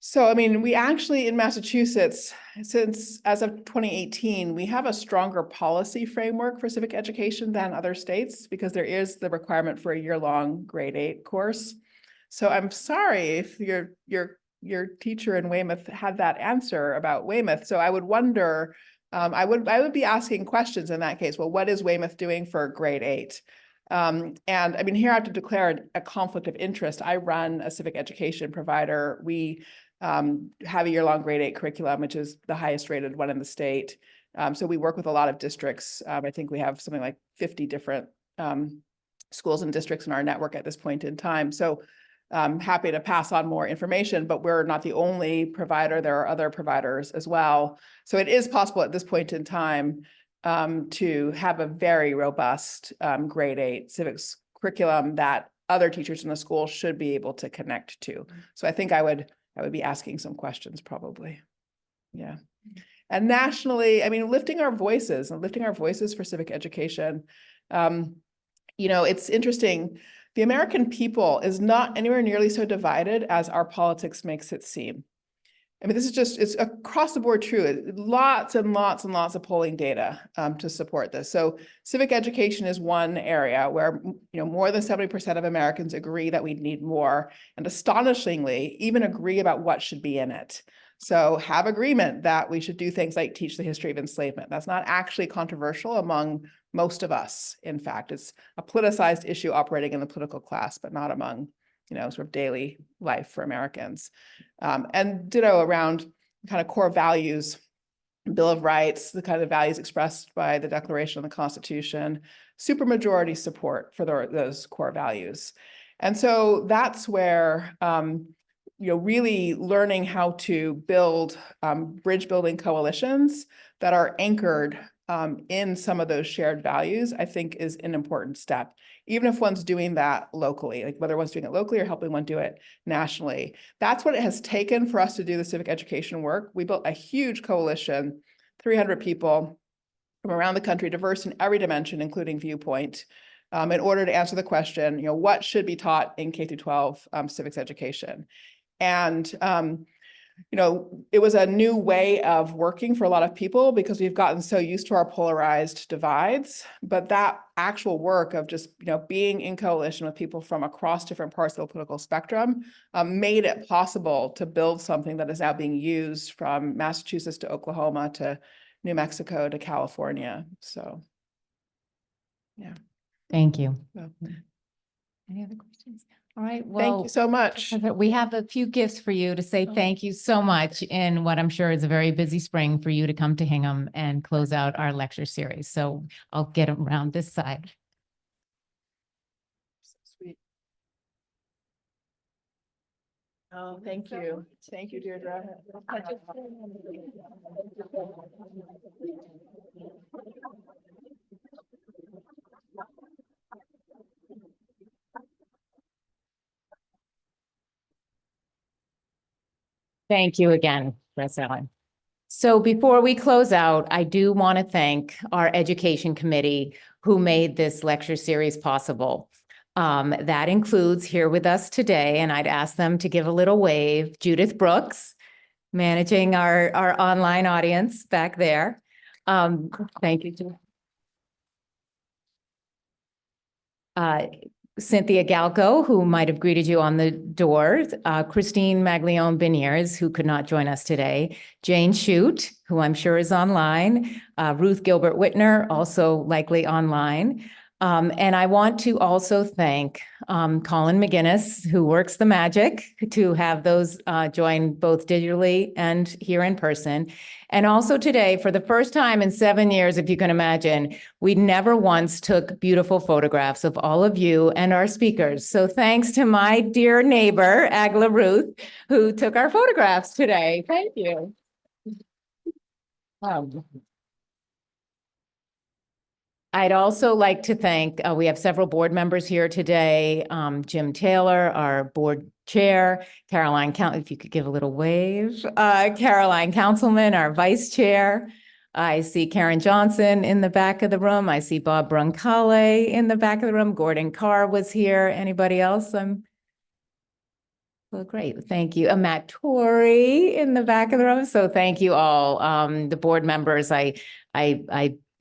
so, we actually in Massachusetts, since as of 2018, we have a stronger policy framework for civic education than other states because there is the requirement for a year-long grade 8 course. So I'm sorry if your teacher in Weymouth had that answer about Weymouth. So I would wonder, I would be asking questions in that case. Well, what is Weymouth doing for grade 8? And here I have to declare a conflict of interest. I run a civic education provider. We have a year-long grade 8 curriculum, which is the highest rated one in the state. So we work with a lot of districts. I think we have something like 50 different schools and districts in our network at this point in time. So I'm happy to pass on more information, but we're not the only provider. There are other providers as well. So it is possible at this point in time to have a very robust grade 8 civics curriculum that other teachers in the school should be able to connect to. So I think I would be asking some questions probably. Yeah. And nationally, lifting our voices for civic education. It's interesting. the American people is not anywhere nearly so divided as our politics makes it seem. I mean, this is just, it's across the board true. Lots and lots and lots of polling data to support this. So civic education is one area where, more than 70% of Americans agree that we need more, and astonishingly, even agree about what should be in it. So have agreement that we should do things like teach the history of enslavement. That's not actually controversial among most of us. In fact, it's a politicized issue operating in the political class, but not among sort of daily life for Americans. And ditto around kind of core values, Bill of Rights, the kind of values expressed by the Declaration of the Constitution, supermajority support for those core values. And so that's where, really learning how to build bridge building coalitions that are anchored in some of those shared values, I think is an important step, even if one's doing that locally, like whether one's doing it locally or helping one do it nationally. That's what it has taken for us to do the civic education work. We built a huge coalition, 300 people from around the country, diverse in every dimension, including viewpoint, in order to answer the question, what should be taught in K through 12 civics education? And it was a new way of working for a lot of people because we've gotten so used to our polarized divides, but that actual work of just, being in coalition with people from across different parts of the political spectrum made it possible to build something that is now being used from Massachusetts to Oklahoma to New Mexico to California. So, yeah.
Thank you.
So,
Any other questions? All right,
thank
well,
you so much.
we have a few gifts for you to say thank you so much in what I'm sure is a very busy spring for you to come to Hingham and close out our lecture series. So I'll get around this side.
Sweet. Oh, thank you. Thank you, Deirdre.
Thank you again, Miss Allen. So before we close out, I do want to thank our education committee who made this lecture series possible. That includes here with us today, and I'd ask them to give a little wave, Judith Brooks, managing our online audience back there. Thank you, Judith. Cynthia Galco, who might have greeted you on the door, Christine Maglione Beniers, who could not join us today, Jane Shute, who I'm sure is online, Ruth Gilbert Whitner, also likely online. And I want to also thank Colin McGinnis, who works the magic to have those join both digitally and here in person. And also today, for the first time in 7 years, if you can imagine, we never once took beautiful photographs of all of you and our speakers. So thanks to my dear neighbor, Agla Ruth, who took our photographs today. Thank you. I'd also like to thank, we have several board members here today. Jim Taylor, our board chair, Caroline, if you could give a little wave, Caroline Councilman, our vice chair. I see Karen Johnson in the back of the room. I see Bob Broncale in the back of the room. Gordon Carr was here. Anybody else? Well, great. Thank you. Matt Torrey in the back of the room. So thank you all. The board members, I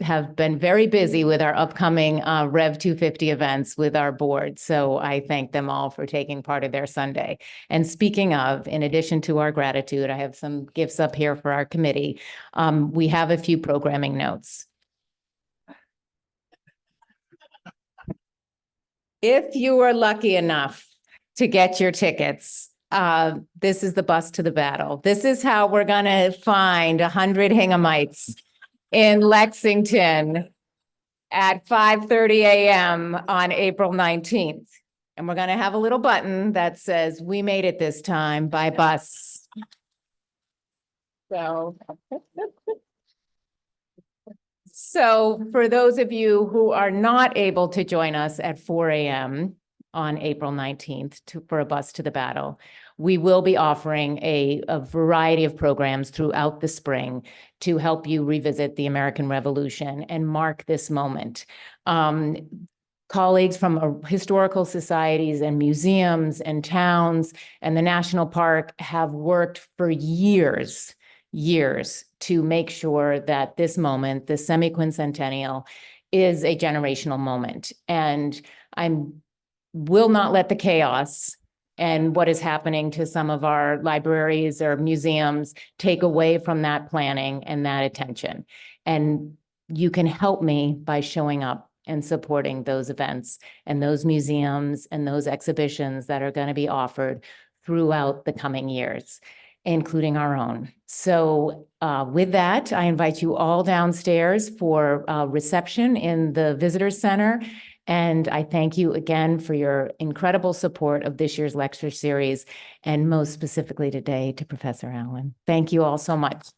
have been very busy with our upcoming Rev 250 events with our board. So I thank them all for taking part of their Sunday. And speaking of, in addition to our gratitude, I have some gifts up here for our committee. We have a few programming notes. If you were lucky enough to get your tickets, this is the bus to the battle. This is how we're going to find 100 Hinghamites in Lexington at 5:30 a.m. on April 19th. And we're going to have a little button that says, "We made it this time by bus." So for those of you who are not able to join us at 4 a.m. on April 19th for a bus to the battle, we will be offering a variety of programs throughout the spring to help you revisit the American Revolution and mark this moment. colleagues from historical societies and museums and towns and the national park have worked for years to make sure that this moment, the semi-quincentennial, is a generational moment. And will not let the chaos and what is happening to some of our libraries or museums take away from that planning and that attention. And you can help me by showing up and supporting those events and those museums and those exhibitions that are going to be offered throughout the coming years, including our own. So with that, I invite you all downstairs for reception in the Visitor Center. And I thank you again for your incredible support of this year's lecture series, and most specifically today to Professor Allen. Thank you all so much.